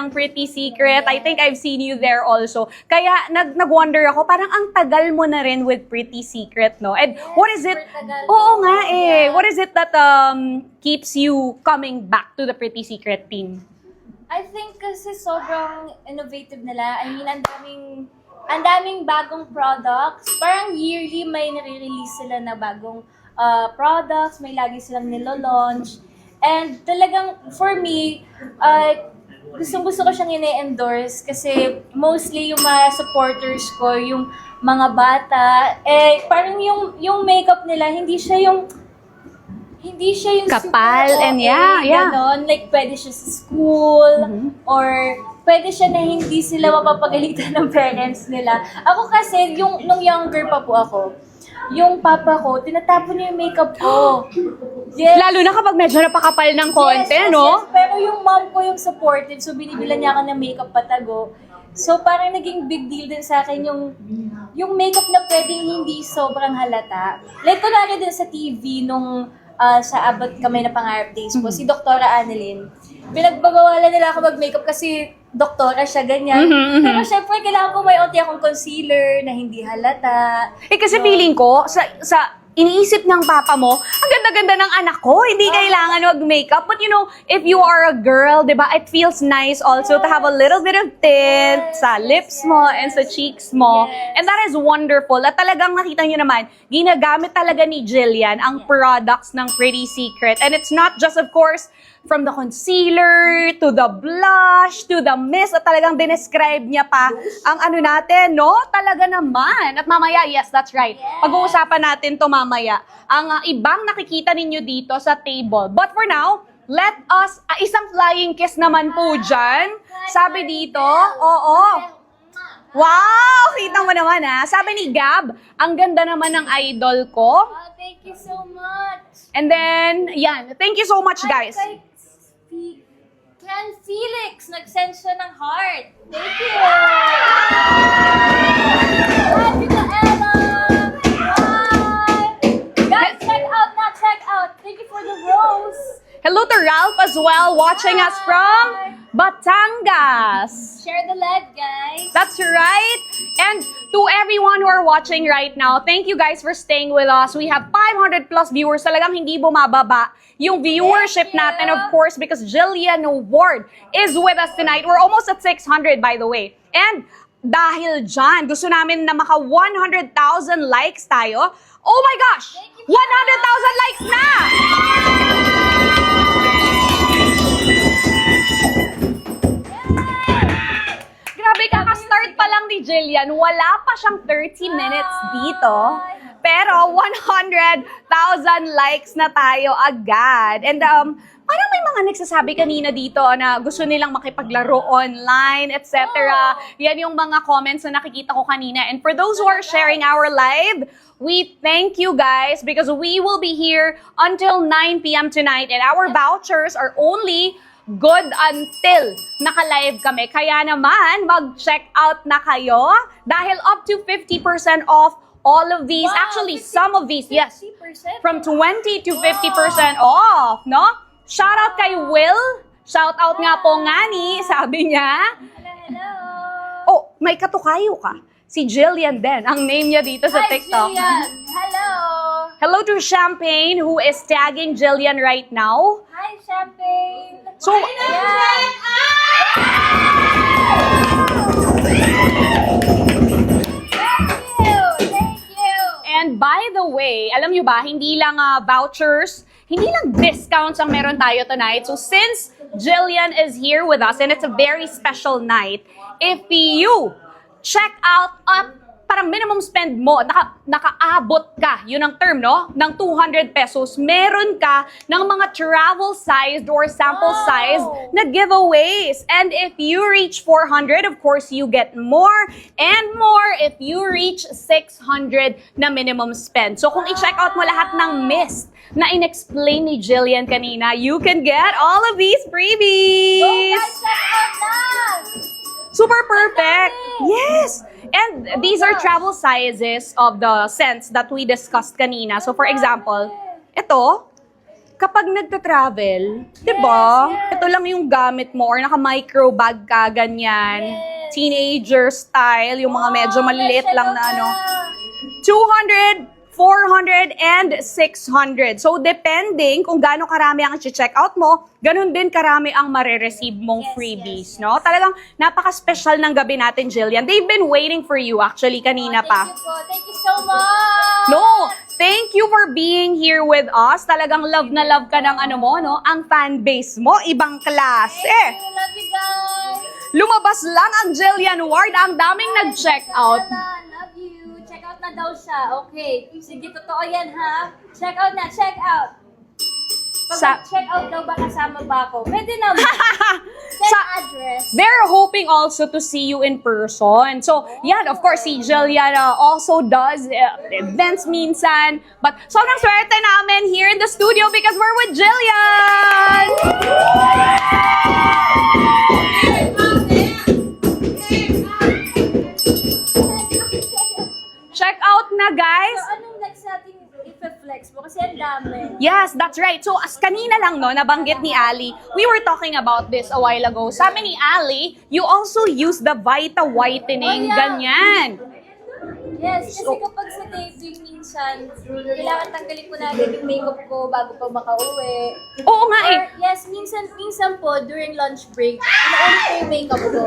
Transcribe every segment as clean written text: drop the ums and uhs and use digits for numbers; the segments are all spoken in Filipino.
ng Pretty Secret. I think I've seen you there also. Kaya nag-wonder ako, parang ang tagal mo na rin with Pretty Secret, no? And what is it? Oo nga eh. What is it that keeps you coming back to the Pretty Secret team? I think kasi sobrang innovative nila. I mean, ang daming bagong products. Parang yearly may nare-release sila na bagong products, may lagi silang nilo-launch. And talagang, for me, gustong-gusto ko siyang ine-endorse kasi mostly yung mga supporters ko, yung mga bata, parang yung makeup nila, hindi siya yung Kapal super and OA, yeah. ganon. Like, pwede siya sa school, or pwede siya na hindi sila mapapagalitan ng parents nila. Ako kasi, nung younger pa po ako, yung papa ko, tinatapon niya yung makeup ko. Yes. Lalo na kapag medyo napakapal ng konti, Yes. no? Pero yung mom ko yung supportive, so binibilan niya ako ng makeup patago. So parang naging big deal din sa akin yung makeup na pwedeng hindi sobrang halata. Like kunwari din sa TV nung sa Abot Kamay na Pangarap Days po, si Dr. Annalyn. Pinagbagawalan nila ako mag-makeup kasi doktora siya, ganyan. Pero syempre, kailangan ko may onti akong concealer na hindi halata. Kasi feeling ko, sa iniisip ng papa mo, ang ganda-ganda ng anak ko, hindi kailangan mag-makeup. But you know, if you are a girl, di ba, it feels nice also to have a little bit of tint sa lips mo and sa cheeks mo. And that is wonderful. At talagang nakita nyo naman, ginagamit talaga ni Jillian ang products ng Pretty Secret. And it's not just, of course, from the concealer, to the blush, to the mist, at talagang dinescribe niya pa ang ano natin, no? Talaga naman. At mamaya, yes, that's right. Pag-uusapan natin to mamaya. Ang ibang nakikita ninyo dito sa table. But for now, let us, isang flying kiss naman po dyan. Sabi dito, oo. Wow! Kita mo naman ha. Sabi ni Gab, ang ganda naman ng idol ko. Oh, thank you so much. And then, yan. Thank you so much, guys. Ken Felix, nag-send siya ng heart. Thank you! Hi, Tita Ella! Hi! Guys, check out. Thank you for the rose. Hello to Ralph as well, watching us from Batangas. Share the live, guys. That's right. And to everyone who are watching right now, thank you guys for staying with us. We have 500 plus viewers. Talagang hindi bumababa yung viewership natin, of course, because Jillian Ward is with us tonight. We're almost at 600, by the way. And dahil dyan, gusto namin na maka 100,000 likes tayo. Oh my gosh! 100,000 likes na! Grabe, kaka-start pa lang ni Jillian. Wala pa siyang 30 minutes dito. Pero 100,000 likes na tayo agad. And parang may mga nagsasabi kanina dito na gusto nilang makipaglaro online, etc. Yan yung mga comments na nakikita ko kanina. And for those who are sharing our live, we thank you guys because we will be here until 9 p.m. tonight. And our vouchers are only good until naka-live kami. Kaya naman, mag-check out na kayo dahil up to 50% off all of these. Wow, Actually, some of these, yes. 50%? From 20 to 50% off, no? Shout out kay Will. Shout out nga po Ngani, sabi niya. Hello. Oh, may katukayo ka. Si Jillian din, ang name niya dito sa Hi, TikTok. Jillian. Hello. Hello to Champagne who is tagging Jillian right now. Hi, Champagne. So, Thank you. and by the way, alam nyo ba, hindi lang vouchers, hindi lang discounts ang meron tayo tonight. So since Jillian is here with us and it's a very special night, if you check out parang minimum spend mo, nakaabot ka, yun ang term, no? Ng 200 pesos, meron ka ng mga travel-sized or sample-sized na giveaways. And if you reach 400, of course, you get more and more if you reach 600 na minimum spend. So kung i-check out mo lahat ng mist na in-explain ni Jillian kanina, you can get all of these freebies! Go guys, check out na! Super perfect! Yes! And these are travel sizes of the scents that we discussed kanina. So for example, ito, kapag nagta-travel, di ba? ito lang yung gamit mo or naka-micro bag ka, ganyan. Yes. Teenager style, yung mga medyo maliliit lang na ano. 200, 400, and 600. So, depending kung gaano karami ang i-check out mo, ganun din karami ang marireceive mong Yes, freebies, yes, yes. no? Talagang napaka-special ng gabi natin, Jillian. They've been waiting for you actually kanina pa. Thank you po. Thank you so much! No, thank you for being here with us. Talagang love na love ka ng ano mo, no? Ang fan base mo, ibang klase. Thank you. Love you guys! Lumabas lang ang Jillian Ward. Ang daming nag-check out. Love you. Check out na daw siya. Okay. Sige, totoo yan ha. Check out na. Check out. Pag check out daw ba kasama ba ako? Pwede naman. Send Sa- address. They're hoping also to see you in person. So, yan, of course, si Jillian also does events minsan. But sobrang swerte namin here in the studio because we're with Jillian! Check out na, guys! So, anong next natin i-flex mo? Kasi ang dami. Yes, that's right. So, as kanina lang, no, nabanggit ni Ali, we were talking about this a while ago. Sabi ni Ali, you also use the Vita Whitening, Oh, yeah. ganyan. Yes, kasi kapag sa taping minsan, kailangan tanggalin ko na agad yung makeup ko bago pa makauwi. Oo nga eh. Or, yes, minsan po, during lunch break, inaulit ko yung makeup ko.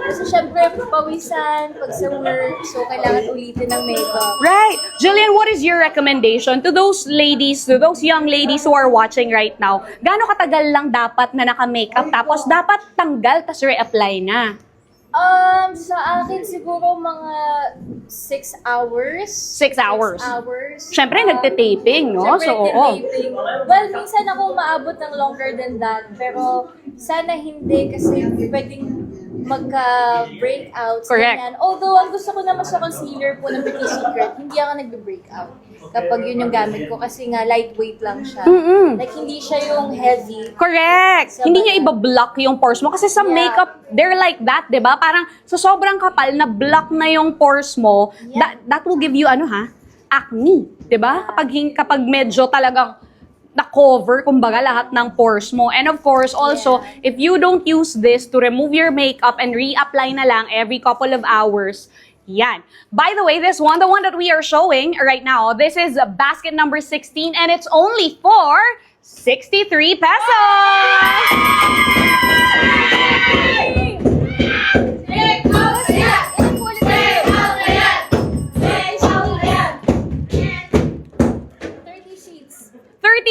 Kasi syempre, pawisan, pag sa work, so kailangan ulitin ng makeup. Right. Jillian, what is your recommendation to those ladies, to those young ladies who are watching right now? Gaano katagal lang dapat na naka-makeup tapos dapat tanggal tapos re-apply na? Sa akin siguro mga 6 hours. 6 hours. 6 hours. Siyempre, nagte-taping, no? Siyempre, So, oo. nagte-taping. Well, minsan ako maabot ng longer than that. Pero sana hindi kasi pwedeng magka-breakouts. Correct. Ganyan. Although, ang gusto ko naman sa concealer po ng Pretty Secret, hindi ako nagbe-breakout kapag yun yung gamit ko kasi nga lightweight lang siya. Mm-mm. Like, hindi siya yung heavy. Correct. So, Hindi niya ganun. ibablock yung pores mo. Kasi sa Yeah. makeup, they're like that, di ba? Parang sa sobrang kapal na block na yung pores mo, Yeah. that will give you, acne. Di ba? Kapag medyo talagang na-cover, kumbaga, lahat ng pores mo. And of course, also, if you don't use this to remove your makeup and reapply na lang every couple of hours, yan. By the way, the one that we are showing right now, this is basket number 16 and it's only for 63 pesos!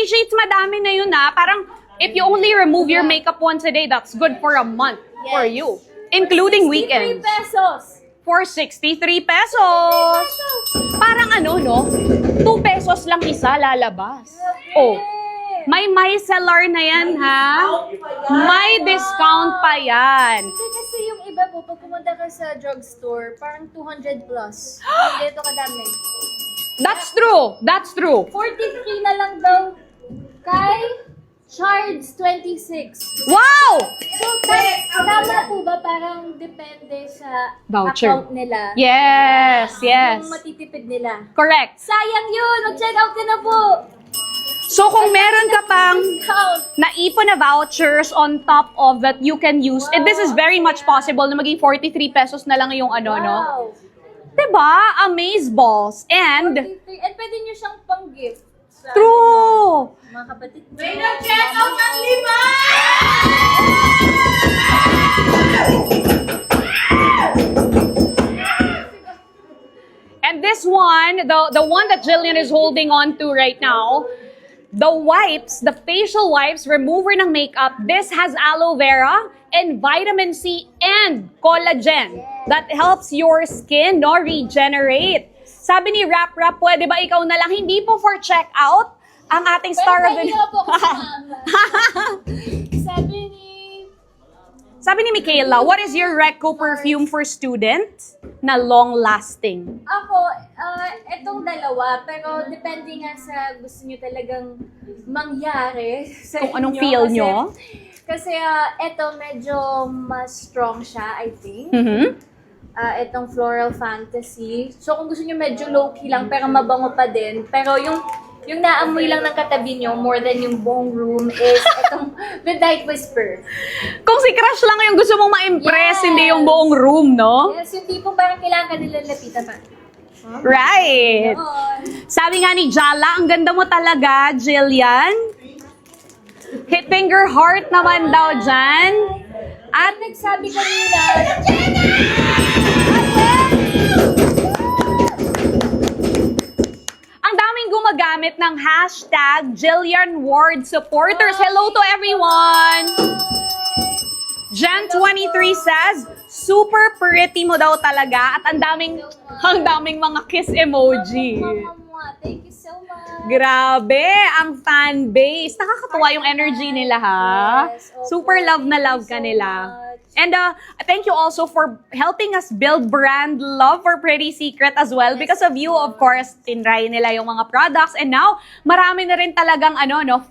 Sheets, madami na yun Parang, if you only remove your makeup once a day, that's good for a month for Yes. you. Including 63 weekends. pesos. For 63 pesos. Parang no? 2 pesos lang isa lalabas. Oh, may micellar na yan, ha? May discount pa yan. Kasi yung iba po, pag pumunta ka sa drugstore, parang 200 plus. Hindi ito kadami. That's true. That's true. 43 na lang daw kay Charles 26. Wow! So, tama po ba parang depende sa Voucher. account nila? Yes, yes. Yung matitipid nila. Correct. Sayang yun! Mag-check out ka na po! So kung meron ka pang Discount! naipon na vouchers on top of that you can use, and this is very much possible na maging 43 pesos na lang yung no? Wow! Diba? Amazeballs. And, 43. And pwede nyo siyang pang-gift. Sa true! mga kapatid. May nag-check out ng 5! And this one, the one that Jillian is holding on to right now, the wipes, the facial wipes, remover ng makeup, this has aloe vera and vitamin C and collagen that helps your skin regenerate. Sabi ni Rap Rap, pwede ba ikaw na lang? Hindi po for checkout ang ating star of the... Pero po kasi mama. Sabi ni Michaela, what is your Reco perfume for student na long-lasting? ako, etong dalawa, pero depende nga sa gusto nyo talagang mangyari sa Kung anong inyo. feel Kasi- nyo? Kasi eto medyo mas strong siya, I think. Mhm. Etong Floral Fantasy. So kung gusto nyo medyo low-key lang pero mabango pa din. Pero yung yung naamoy lang ng katabi nyo more than yung buong room is itong Midnight Whisper. Kung si crush lang yung gusto mong ma-impress, Yes. hindi yung buong room, no? Yes, yung tipong parang kailangan ka nila lapitan pa. Right. Oo. Sabi nga ni Jala, ang ganda mo talaga, Jillian. Hitting your heart naman daw dyan. At nagsabi kanina, Ang daming gumagamit ng hashtag Jillian Ward supporters. Hello to everyone! Jan23 says, super pretty mo daw talaga at ang daming mga kiss emoji. Thank you so much. Grabe, ang fan base. Nakakatuwa yung energy nila, ha? Yes, opo. Super love na love ka Thank you so nila. much. And thank you also for helping us build brand love for Pretty Secret as well. Because of you, of course, tinry nila yung mga products. And now, marami na rin talagang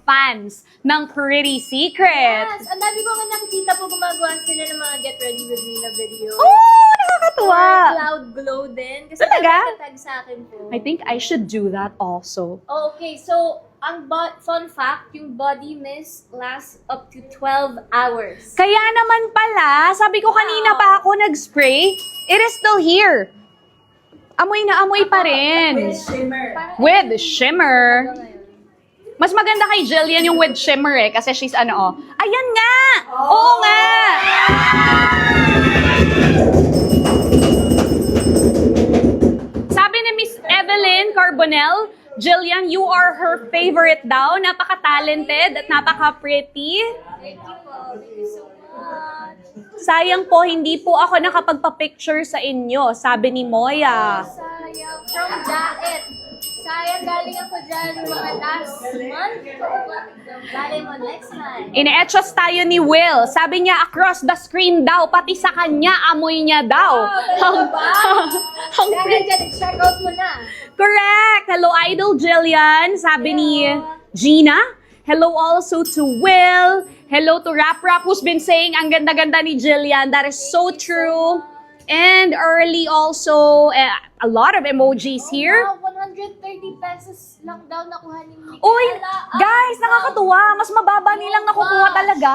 fans ng Pretty Secret. Yes, ang dami ko nga nakikita po gumagawa sila ng mga Get Ready With Me na video. Oh, nakakatuwa. Cloud glow din. Kasi Talaga? nagtatag sa akin po. I think I should do that also. Oh, okay, so, fun fact, yung body mist lasts up to 12 hours. Kaya naman pala, sabi ko kanina pa ako nag-spray, it is still here. Amoy na amoy pa rin. Parang, With shimmer. Mas maganda kay Jillian yung with shimmer kasi she's Ayan nga! Oo nga! Sabi ni Miss Evelyn Carbonell, Jillian, you are her favorite daw. Napaka-talented at napaka-pretty. Thank you po. Thank you so much. Sayang po, hindi po ako nakapagpa-picture sa inyo, sabi ni Moya. Sayang. From Daet. Sayang, galing ako dyan mga last month. Galing mo next time. Ine-etchos tayo ni Will. Sabi niya, across the screen daw, pati sa kanya, amoy niya daw. Wow, talaga ba? Ang Dahil dyan, check out mo na. Correct! Hello, Idol Jillian. Sabi ni Gina. Hello also to Will. Hello to Rap Rap who's been saying ang ganda-ganda ni Jillian. That is so true. And early also, a lot of emojis here. Wow, 130 pesos lang daw nakuha ni Michaela. Uy, guys, nakakatuwa. Mas mababa nilang nakukuha talaga.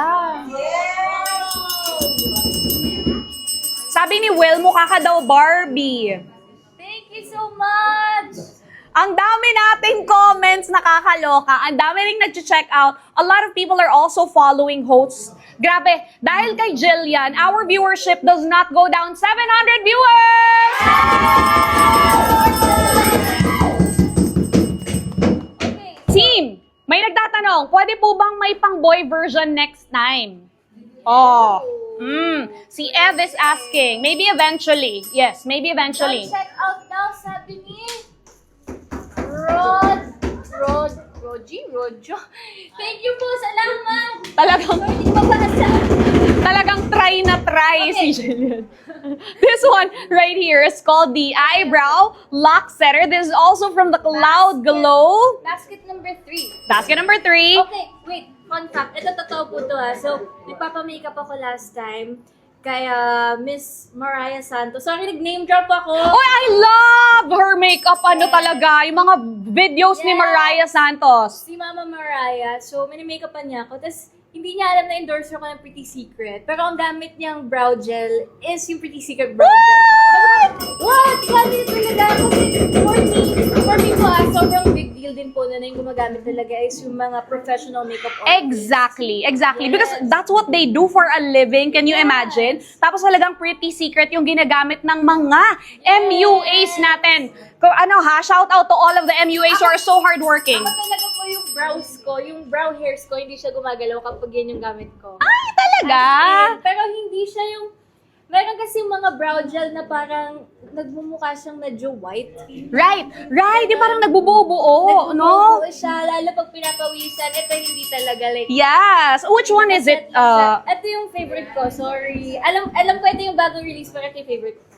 Sabi ni Will, mukha ka daw Barbie. Thank you so much. Ang dami nating comments, nakakaloka. Ang dami ring nag-check out. A lot of people are also following hosts. Grabe, dahil kay Jillian, our viewership does not go down. 700 viewers! Okay. Team, may nagtatanong, pwede po bang may pang-boy version next time? Oh. Si Ev is asking. Maybe eventually. Yes, maybe eventually. Check out daw, sabi ni Rojo. Thank you po, salamat. Talagang try na try si Jillian. This one right here is called the Eyebrow Lock Setter. This is also from the Cloud Glow. Basket number 3. Basket number 3. Okay, wait. Fun fact. Ito totoo po to ha. So, nagpapamakeup ako last time kay Miss Mariah Santos. Sorry, nag-name drop ako. Oh, I love her makeup. Talaga. Yung mga videos ni Yes. Mariah Santos. Si Mama Mariah. So, mini-makeupan niya ako. Tapos, hindi niya alam na endorser ko ng Pretty Secret. Pero ang gamit niyang brow gel is yung Pretty Secret brow gel. Sabi ko, what? Grabe talaga. Kasi for me po, sobrang big deal din po na yung gumagamit talaga is yung mga professional makeup artists. Exactly. Because that's what they do for a living. Can you imagine? Tapos talagang Pretty Secret yung ginagamit ng mga MUAs natin. Shout out to all of the MUAs who are so hardworking. Ako talaga po yung brows ko, yung brow hairs ko, hindi siya gumagalaw kapag yan yung gamit ko. Ay, talaga? Pero hindi siya yung... Meron kasi mga brow gel na parang nagmumukha siyang medyo white. Right. Yung parang nagbubuo-buo, no? Nagbubuo siya, lalo pag pinapawisan. Ito hindi talaga like... Yes. Which one is it? Ito yung favorite ko, sorry. Alam ko ito yung bagong release, pero ito yung favorite ko.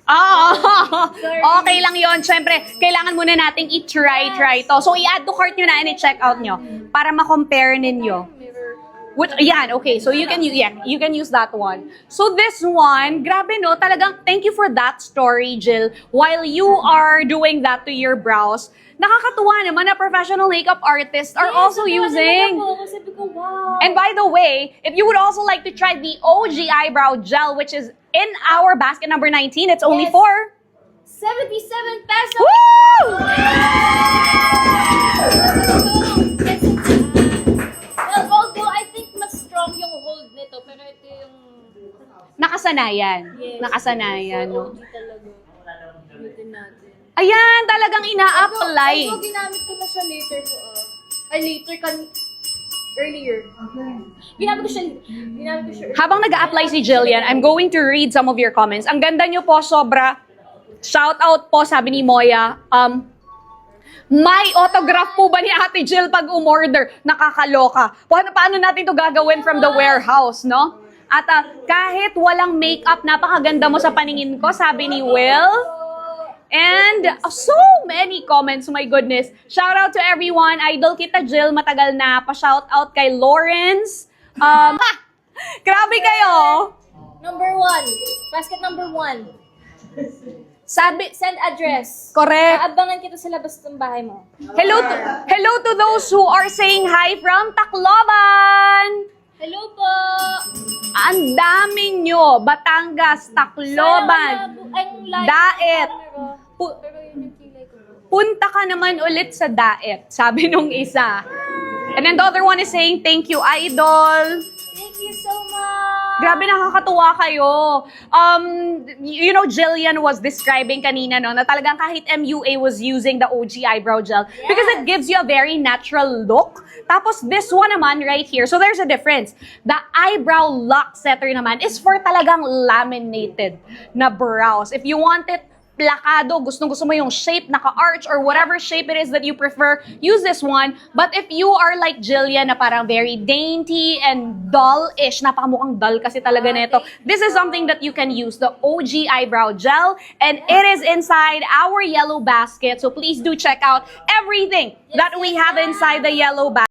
Sorry. Okay lang yon. Siyempre, kailangan muna nating i-try to. So, i-add to cart nyo na and i-check out nyo para ma-compare ninyo. Okay. So, you can use that one. So, this one, grabe no, talagang thank you for that story, Jill. While you are doing that to your brows, nakakatuwa naman na professional makeup artists are also using. Sabi ko, wow. And by the way, if you would also like to try the OG eyebrow gel, which is in our basket number 19, it's only Yes. for 77 pesos! Woo! Well, although I think mas strong yung hold nito, pero ito yung Nakasanayan. yes, Nakasanayan, no? OG talaga. Ulitin natin. Ayan, talagang ina-apply. Although ginamit ko na siya later ko, earlier. Ginamit ko siya earlier. Habang nag-a-apply si Jillian, I'm going to read some of your comments. Ang ganda nyo po, sobra. Shout out po, sabi ni Moya. May autograph po ba ni Ate Jill pag umorder? Nakakaloka. Paano natin to gagawin from the warehouse, no? At kahit walang makeup, napakaganda mo sa paningin ko, sabi ni Will. And so many comments, my goodness. Shout out to everyone. Idol kita, Jill. Matagal na. Pa-shout out kay Lawrence. Grabe kayo. Number 1. Basket number 1. Sabi, Send address. correct. Aabangan kita sa labas ng bahay mo. Hello to those who are saying hi from Tacloban. Hello po! Ang dami nyo. Batangas, Tacloban. Daet. Pero yun yung kilay ko. Punta ka naman ulit sa Daet, sabi nung isa. And then the other one is saying, thank you, Idol. Thank you so much! Grabe, nakakatuwa kayo. You know, Jillian was describing kanina, no, na talagang kahit MUA was using the OG eyebrow gel because it gives you a very natural look. Tapos this one naman right here, so there's a difference. The eyebrow lock setter naman is for talagang laminated na brows. If you want it plakado, gustong-gusto mo yung shape, naka-arch, or whatever shape it is that you prefer, use this one. But if you are like Jillian, na parang very dainty and dull-ish, napakamukhang dull kasi talaga nito, this is something that you can use, the OG eyebrow gel, and it is inside our yellow basket. So please do check out everything that we have inside the yellow basket.